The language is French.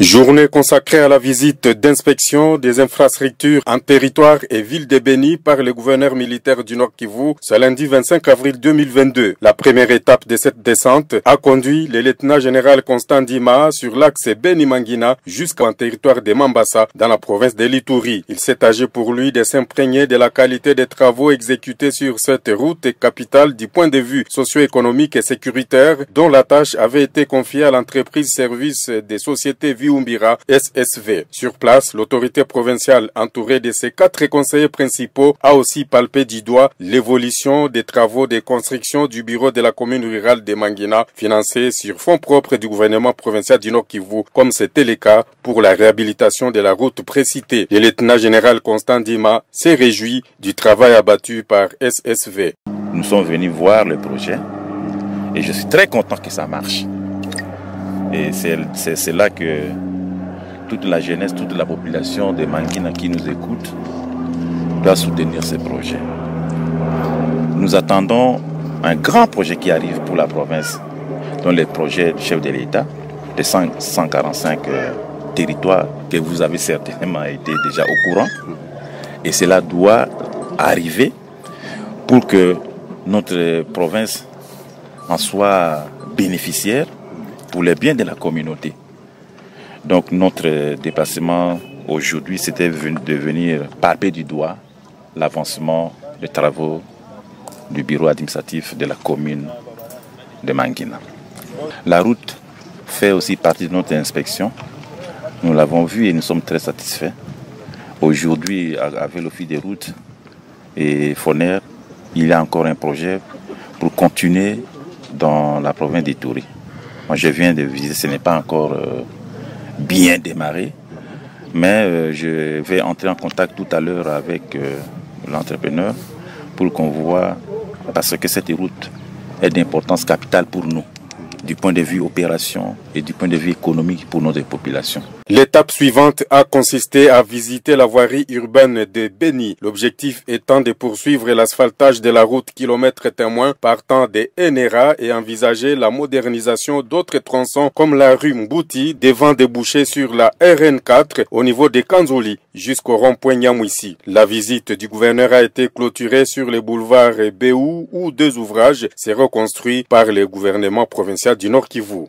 Journée consacrée à la visite d'inspection des infrastructures en territoire et ville de Beni par le gouverneur militaire du Nord Kivu ce lundi 25 avril 2022. La première étape de cette descente a conduit le lieutenant général Constant Dima sur l'axe Beni-Mangina jusqu'en territoire de Mambasa dans la province de l'Ituri. Il s'est agi pour lui de s'imprégner de la qualité des travaux exécutés sur cette route capitale du point de vue socio-économique et sécuritaire dont la tâche avait été confiée à l'entreprise service des sociétés Viumbira SSV. Sur place, l'autorité provinciale entourée de ses 4 conseillers principaux a aussi palpé du doigt l'évolution des travaux de construction du bureau de la commune rurale de Mangina financé sur fonds propres du gouvernement provincial du Nord Kivu, comme c'était le cas pour la réhabilitation de la route précitée. Le lieutenant général Constant Dima s'est réjoui du travail abattu par SSV. Nous sommes venus voir le projet et je suis très content que ça marche. Et c'est là que toute la jeunesse, toute la population de Mangina qui nous écoute doit soutenir ce projet. Nous attendons un grand projet qui arrive pour la province, dont le projet du chef de l'État, de 145 territoires que vous avez certainement été déjà au courant. Et cela doit arriver pour que notre province en soit bénéficiaire pour le bien de la communauté. Donc notre déplacement aujourd'hui, c'était de venir palper du doigt l'avancement des travaux du bureau administratif de la commune de Mangina. La route fait aussi partie de notre inspection. Nous l'avons vu et nous sommes très satisfaits. Aujourd'hui, avec l'office des routes et Foner, il y a encore un projet pour continuer dans la province d'Ituri. Moi, je viens de visiter, ce n'est pas encore bien démarré, mais je vais entrer en contact tout à l'heure avec l'entrepreneur pour qu'on voit, parce que cette route est d'importance capitale pour nous, du point de vue opération et du point de vue économique pour notre population. L'étape suivante a consisté à visiter la voirie urbaine de Beni, l'objectif étant de poursuivre l'asphaltage de la route kilomètre témoin partant de Enera et envisager la modernisation d'autres tronçons comme la rue Mbouti devant déboucher sur la RN4 au niveau de Kanzoli jusqu'au rond-point Nyamwisi. La visite du gouverneur a été clôturée sur le boulevard Béou où 2 ouvrages s'est reconstruit par le gouvernement provincial du Nord Kivu.